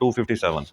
257।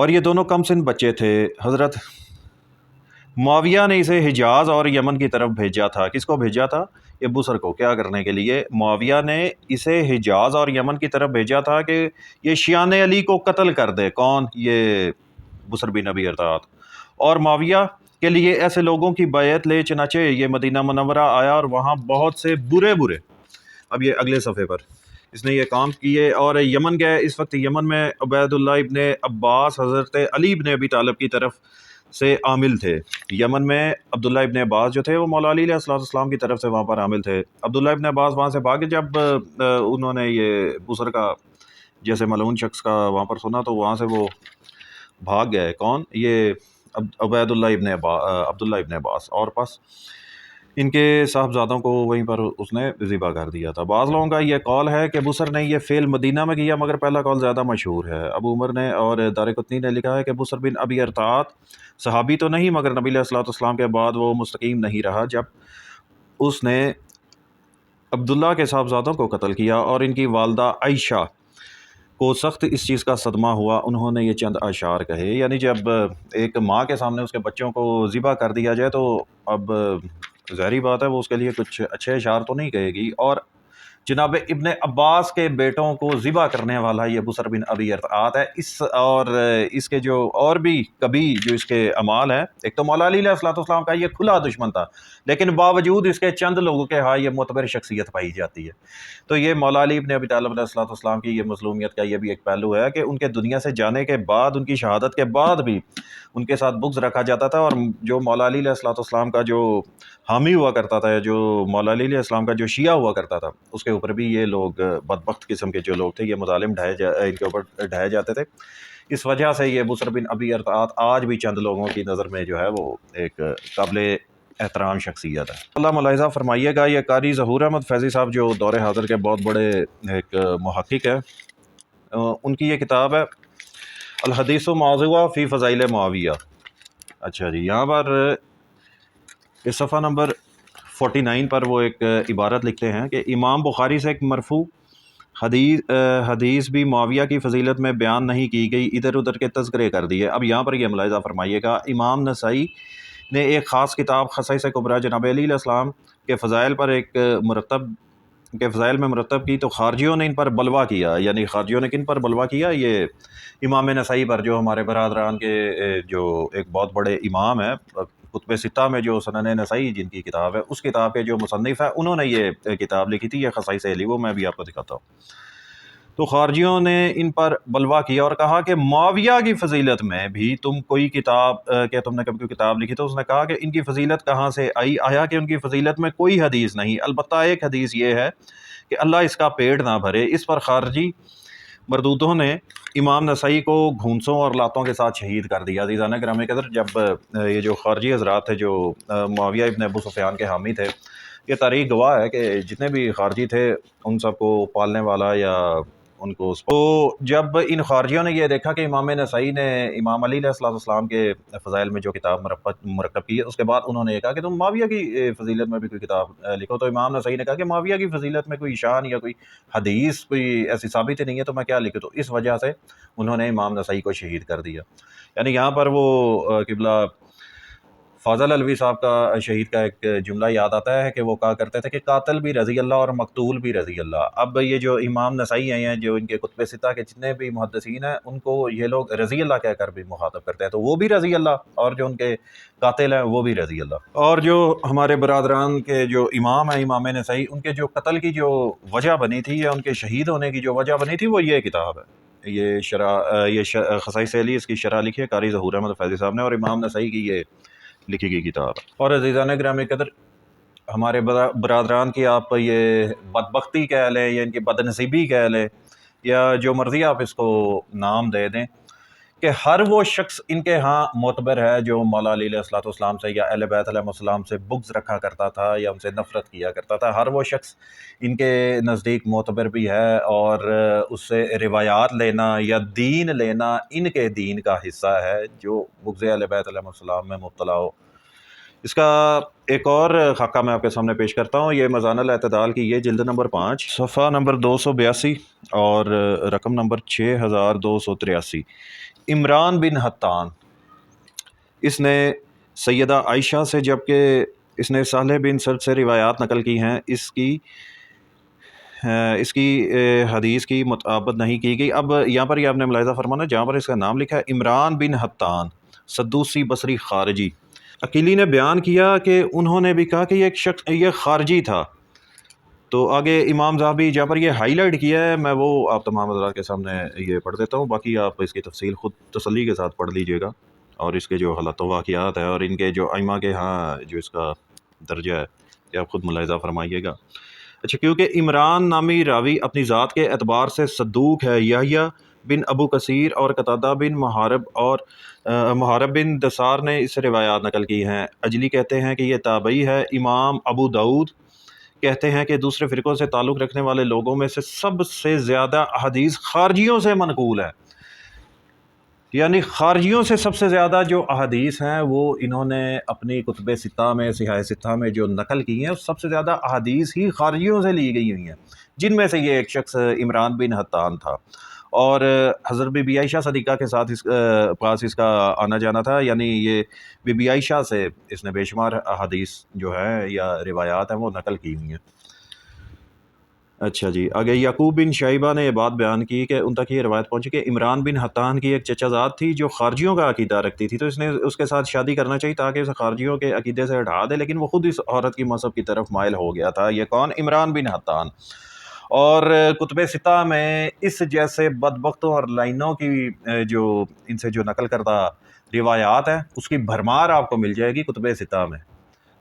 اور یہ دونوں کم سن بچے تھے۔ حضرت معاویہ نے اسے حجاز اور یمن کی طرف بھیجا تھا۔ کس کو بھیجا تھا؟ یہ بسر کو کیا کرنے کے لیے؟ معاویہ نے اسے حجاز اور یمن کی طرف بھیجا تھا کہ یہ شیان علی کو قتل کر دے۔ کون؟ یہ بسر بن ابی ارطاط۔ اور معاویہ کے لیے ایسے لوگوں کی بیعت لے، چنانچہ یہ مدینہ منورہ آیا اور وہاں بہت سے برے اب یہ اگلے صفحے پر اس نے یہ کام کیے اور یمن گئے۔ اس وقت یمن میں عبید اللہ ابن عباس حضرت علی ابن ابی طالب کی طرف سے عامل تھے۔ یمن میں عبداللہ ابن عباس جو تھے وہ مولا علی علیہ السلام کی طرف سے وہاں پر عامل تھے۔ عبداللہ ابن عباس وہاں سے بھاگے جب انہوں نے یہ بسر کا جیسے ملعون شخص کا وہاں پر سنا تو وہاں سے وہ بھاگ گئے۔ کون؟ یہ عبداللہ ابن عباس، اور پس ان کے صاحبزادوں کو وہیں پر اس نے ذبح کر دیا تھا۔ بعض لوگوں کا یہ قول ہے کہ بسر نے یہ فعل مدینہ میں کیا، مگر پہلا قول زیادہ مشہور ہے۔ ابو عمر نے اور دارقطنی نے لکھا ہے کہ بسر بن ابی ارطاط صحابی تو نہیں، مگر نبی علیہ السلام کے بعد وہ مستقیم نہیں رہا جب اس نے عبداللہ کے صاحبزادوں کو قتل کیا اور ان کی والدہ عائشہ کو سخت اس چیز کا صدمہ ہوا۔ انہوں نے یہ چند اشعار کہے، یعنی جب ایک ماں کے سامنے اس کے بچوں کو ذبح کر دیا جائے تو اب ظاہری بات ہے وہ اس کے لیے کچھ اچھے اشعار تو نہیں کہے گی، اور جناب ابن عباس کے بیٹوں کو ذبح کرنے والا یہ بسر بن ابی ارطاط ہے۔ اس کے جو اور بھی کبھی جو اس کے اعمال ہیں، ایک تو مولا علی علیہ السلام کا یہ کھلا دشمن تھا، لیکن باوجود اس کے چند لوگوں کے ہاں یہ معتبر شخصیت پائی جاتی ہے۔ تو یہ مولا علی ابن ابی طالب علیہ السلام کی یہ مظلومیت کا یہ بھی ایک پہلو ہے کہ ان کے دنیا سے جانے کے بعد، ان کی شہادت کے بعد بھی ان کے ساتھ بغض رکھا جاتا تھا، اور جو مولا علی علیہ السلام کا جو حامی ہوا کرتا تھا، جو مولا علی علیہ السلام کا جو شیعہ ہوا کرتا تھا، اس کے اوپر بھی یہ لوگ بدبخت قسم کے جو لوگ تھے یہ مظالم ان کے اوپر ڈھائے جاتے تھے۔ اس وجہ سے یہ بسر بن ابی ارطاط آج بھی چند لوگوں کی نظر میں جو ہے وہ ایک قابل احترام شخصیت ہے۔ اللہ ملاحظہ فرمائیے گا، یہ قاری ظہور احمد فیضی صاحب جو دور حاضر کے بہت بڑے ایک محقق ہیں، ان کی یہ کتاب ہے الحدیث موضوع فی فضائل معاویہ۔ اچھا جی، یہاں پر اس صفحہ نمبر 49 پر وہ ایک عبارت لکھتے ہیں کہ امام بخاری سے ایک مرفوع حدیث بھی معاویہ کی فضیلت میں بیان نہیں کی گئی، ادھر ادھر کے تذکرے کر دیے۔ اب یہاں پر یہ ملاحظہ فرمائیے گا، امام نسائی نے ایک خاص کتاب خصائص کبریٰ جناب علی علیہ السلام کے فضائل پر ایک فضائل میں مرتب کی، تو خارجیوں نے ان پر بلوا کیا۔ یعنی خارجیوں نے کن پر بلوا کیا؟ یہ امام نسائی پر، جو ہمارے برادران کے جو ایک بہت بڑے امام ہیں، کتب ستہ میں جو سنن نسائی جن کی کتاب ہے، اس کتاب کے جو مصنف ہے انہوں نے یہ کتاب لکھی تھی، یہ خصائص علی، وہ میں بھی آپ کو دکھاتا ہوں۔ تو خارجیوں نے ان پر بلوا کیا اور کہا کہ معاویہ کی فضیلت میں بھی تم کوئی کتاب کہ تم نے کبھی کوئی کتاب لکھی؟ تو اس نے کہا کہ ان کی فضیلت کہاں سے آیا کہ ان کی فضیلت میں کوئی حدیث نہیں، البتہ ایک حدیث یہ ہے کہ اللہ اس کا پیٹ نہ بھرے۔ اس پر خارجی مردودوں نے امام نسائی کو گھونسوں اور لاتوں کے ساتھ شہید کر دیا۔ عزیزان گرامی قدر، جب یہ جو خارجی حضرات تھے جو معاویہ ابن ابو سفیان کے حامی تھے، یہ تاریخ گواہ ہے کہ جتنے بھی خارجی تھے ان سب کو پالنے والا یا ان کو، تو جب ان خارجیوں نے یہ دیکھا کہ امام نسائی نے امام علی علیہ السلام کے فضائل میں جو کتاب مرکب کی ہے، اس کے بعد انہوں نے یہ کہا کہ تم معاویہ کی فضیلت میں بھی کوئی کتاب لکھو۔ تو امام نسائی نے کہا کہ معاویہ کی فضیلت میں کوئی شان یا کوئی حدیث کوئی ایسی ثابت ہی نہیں ہے، تو میں کیا لکھوں؟ تو اس وجہ سے انہوں نے امام نسائی کو شہید کر دیا۔ یعنی یہاں پر وہ قبلہ فاضل الوی صاحب کا شہید کا ایک جملہ یاد آتا ہے کہ وہ کہا کرتے تھے کہ قاتل بھی رضی اللہ اور مقتول بھی رضی اللہ۔ اب یہ جو امام نسائی ہیں، جو ان کے کتب ستہ کے جتنے بھی محدثین ہیں، ان کو یہ لوگ رضی اللہ کہہ کر بھی مخاطب کرتے ہیں، تو وہ بھی رضی اللہ، اور جو ان کے قاتل ہیں وہ بھی رضی اللہ۔ اور جو ہمارے برادران کے جو امام ہیں، امام نسائی، ان کے جو قتل کی جو وجہ بنی تھی یا ان کے شہید ہونے کی جو وجہ بنی تھی، وہ یہ کتاب ہے، یہ خصائص علی، اس کی شرح لکھی ہے قاری ظہور احمد فیضی صاحب نے، اور امام نسائی کی یہ لکھی گئی کتاب۔ اور عزیزان گرامی قدر، ہمارے برادران کی آپ یہ بدبختی کہہ لیں یا ان کی بدنصیبی کہہ لیں یا جو مرضی آپ اس کو نام دے دیں، کہ ہر وہ شخص ان کے ہاں معتبر ہے جو مولا علی علیہ السلام سے یا اہل بیت علیہ السلام سے بغض رکھا کرتا تھا یا ان سے نفرت کیا کرتا تھا، ہر وہ شخص ان کے نزدیک معتبر بھی ہے، اور اس سے روایات لینا یا دین لینا ان کے دین کا حصہ ہے جو بغض اہل بیت علیہ السلام میں مبتلا ہو۔ اس کا ایک اور خاکہ میں آپ کے سامنے پیش کرتا ہوں، یہ میزان الاعتدال کی یہ جلد نمبر 5 صفحہ نمبر 282 اور رقم نمبر 6283۔ عمران بن حطان، اس نے سیدہ عائشہ سے، جبکہ اس نے صالح بن سرد سے روایات نقل کی ہیں، اس کی حدیث کی مطابقت نہیں کی گئی۔ اب یہاں پر یہ آپ نے ملاحظہ فرمانا، جہاں پر اس کا نام لکھا ہے عمران بن حطان سدوسی بصری خارجی، عقیلی نے بیان کیا کہ انہوں نے بھی کہا کہ یہ ایک شخص یہ خارجی تھا۔ تو آگے امام ذہبی جہاں پر یہ ہائی لائٹ کیا ہے، میں وہ آپ تمام حضرات کے سامنے یہ پڑھ دیتا ہوں، باقی آپ اس کی تفصیل خود تسلی کے ساتھ پڑھ لیجئے گا، اور اس کے جو حالات و واقعات ہے اور ان کے جو ائمہ کے ہاں جو اس کا درجہ ہے یہ آپ خود ملاحظہ فرمائیے گا۔ اچھا، کیونکہ عمران نامی راوی اپنی ذات کے اعتبار سے صدوق ہے، یحییٰ بن ابو کثیر اور قتادہ بن محارب بن دثار نے اس سے روایات نقل کی ہیں۔ اجلی کہتے ہیں کہ یہ تابعی ہے۔ امام ابو داؤد کہتے ہیں کہ دوسرے فرقوں سے تعلق رکھنے والے لوگوں میں سے سب سے زیادہ احادیث خارجیوں سے منقول ہے، یعنی خارجیوں سے سب سے زیادہ جو احادیث ہیں وہ انہوں نے اپنی کتب ستہ میں، صحاح ستہ میں جو نقل کی ہیں، سب سے زیادہ احادیث ہی خارجیوں سے لی گئی ہوئی ہیں، جن میں سے یہ ایک شخص عمران بن حطان تھا، اور حضرت بی بی عائشہ صدیقہ کے ساتھ پاس اس کا آنا جانا تھا، یعنی یہ بی بی عائشہ سے اس نے بے شمار احادیث جو ہے یا روایات ہیں وہ نقل کی ہوئی ہیں۔ اچھا جی، آگے یعقوب بن شیبہ نے یہ بات بیان کی کہ ان تک یہ روایت پہنچی کہ عمران بن حطان کی ایک چچا زاد تھی جو خارجیوں کا عقیدہ رکھتی تھی، تو اس نے اس کے ساتھ شادی کرنا چاہیے تاکہ اسے خارجیوں کے عقیدے سے ہٹا دے، لیکن وہ خود اس عورت کی مذہب کی طرف مائل ہو گیا تھا۔ یہ کون؟ عمران بن حطان۔ اور کتب ستہ میں اس جیسے بدبختوں اور لائنوں کی جو ان سے جو نقل کردہ روایات ہیں اس کی بھرمار آپ کو مل جائے گی کتب ستہ میں،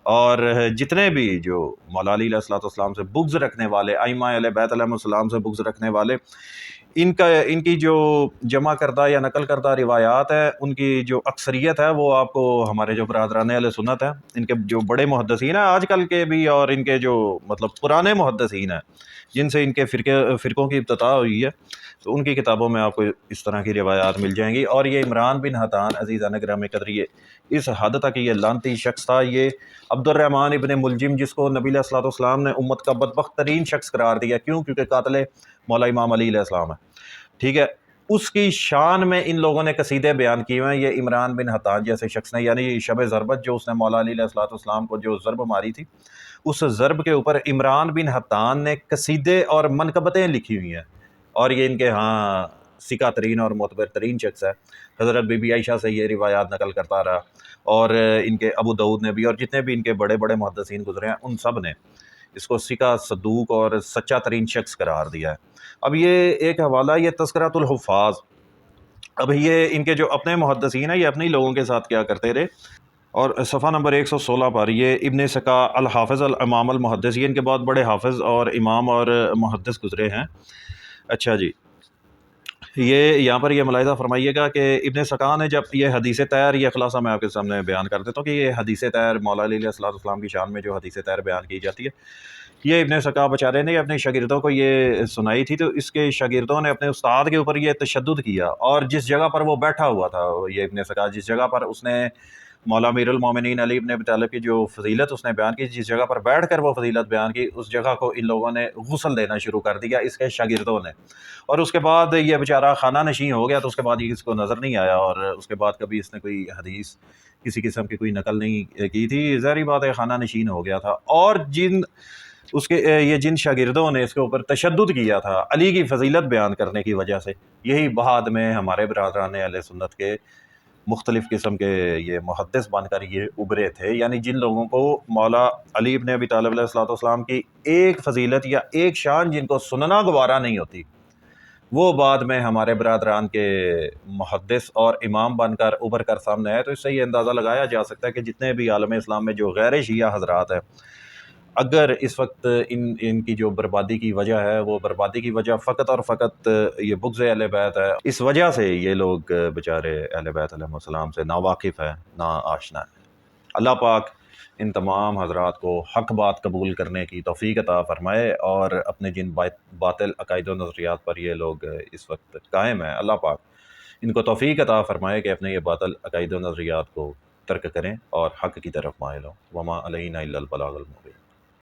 اور جتنے بھی جو مولا علی علیہ السلام سے بغض رکھنے والے، ائمہ اہل بیت علیہ السلام سے بغض رکھنے والے، ان کی جو جمع کردہ یا نقل کردہ روایات ہے، ان کی جو اکثریت ہے وہ آپ کو ہمارے جو برادران اہل سنت ہیں، ان کے جو بڑے محدثین ہیں آج کل کے بھی، اور ان کے جو مطلب پرانے محدثین ہیں جن سے ان کے فرقوں کی ابتدا ہوئی ہے، تو ان کی کتابوں میں آپ کو اس طرح کی روایات مل جائیں گی۔ اور یہ عمران بن حطان عزیزان گرامی قدر یہ اس حد تک یہ لعنتی شخص تھا، یہ عبد الرحمن ابن ملجم، جس کو نبی علیہ السلام نے امت کا بدبخت ترین شخص قرار دیا، کیوں؟ کیونکہ قاتل مولا امام علی علیہ السلام ہے، ٹھیک ہے، اس کی شان میں ان لوگوں نے قصیدے بیان کیے ہوئے ہیں۔ یہ عمران بن حطان جیسے شخص نے، یعنی شب ضربت جو اس نے مولا علی علیہ السلام کو جو ضرب ماری تھی، اس ضرب کے اوپر عمران بن حطان نے قصیدے اور منقبتیں لکھی ہوئی ہیں، اور یہ ان کے ہاں ثقہ ترین اور معتبر ترین شخص ہے۔ حضرت بی بی عائشہ سے یہ روایات نقل کرتا رہا، اور ان کے ابو داؤد نے بھی، اور جتنے بھی ان کے بڑے بڑے محدثین گزرے ہیں ان سب نے اس کو ثقہ، صدوق اور سچا ترین شخص قرار دیا ہے۔ اب یہ ایک حوالہ، یہ تذکرۃ الحفاظ، اب یہ ان کے جو اپنے محدثین ہیں یہ اپنے لوگوں کے ساتھ کیا کرتے رہے، اور صفحہ نمبر 116 پر یہ ابن سکا الحافظ الامام المحدث، یہ ان کے بہت بڑے حافظ اور امام اور محدث گزرے ہیں۔ اچھا جی، یہ یہاں پر یہ ملاحظہ فرمائیے گا کہ ابن سکا نے جب یہ حدیث طاہر، یہ خلاصہ میں آپ کے سامنے بیان کر دیتا ہوں کہ یہ حدیث طاہر مولا علی علیہ السلام کی شان میں جو حدیث طاہر بیان کی جاتی ہے، یہ ابن سکا بیچارے نے اپنے شاگردوں کو یہ سنائی تھی، تو اس کے شاگردوں نے اپنے استاد کے اوپر یہ تشدد کیا، اور جس جگہ پر وہ بیٹھا ہوا تھا، یہ ابن سکا جس جگہ پر اس نے مولا امیر المومنین علی بن ابی طالب کی جو فضیلت اس نے بیان کی، جس جگہ پر بیٹھ کر وہ فضیلت بیان کی، اس جگہ کو ان لوگوں نے غسل دینا شروع کر دیا، اس کے شاگردوں نے، اور اس کے بعد یہ بیچارہ خانہ نشین ہو گیا، تو اس کے بعد یہ اس کو نظر نہیں آیا، اور اس کے بعد کبھی اس نے کوئی حدیث کسی قسم کی کوئی نقل نہیں کی تھی، ظاہری بات ہے خانہ نشین ہو گیا تھا۔ اور جن شاگردوں نے اس کے اوپر تشدد کیا تھا علی کی فضیلت بیان کرنے کی وجہ سے، یہی بعد میں ہمارے برادران اہل سنت کے مختلف قسم کے یہ محدث بن کر یہ ابھرے تھے، یعنی جن لوگوں کو مولا علی ابن ابی طالب علیہ السلام کی ایک فضیلت یا ایک شان جن کو سننا گوارا نہیں ہوتی، وہ بعد میں ہمارے برادران کے محدث اور امام بن کر ابھر کر سامنے آئے۔ تو اس سے یہ اندازہ لگایا جا سکتا ہے کہ جتنے بھی عالم اسلام میں جو غیر شیعہ حضرات ہیں، اگر اس وقت ان کی جو بربادی کی وجہ ہے، وہ بربادی کی وجہ فقط اور فقط یہ بغض اہل بیت ہے، اس وجہ سے یہ لوگ بیچارے اہل بیت علیہ السلام سے ناواقف ہے، نا آشنا ہے۔ اللہ پاک ان تمام حضرات کو حق بات قبول کرنے کی توفیق عطا فرمائے، اور اپنے جن باطل عقائد و نظریات پر یہ لوگ اس وقت قائم ہیں، اللہ پاک ان کو توفیق عطا فرمائے کہ اپنے یہ باطل عقائد و نظریات کو ترک کریں اور حق کی طرف مائل ہوں۔ وما علینا الا البلاغ المبین۔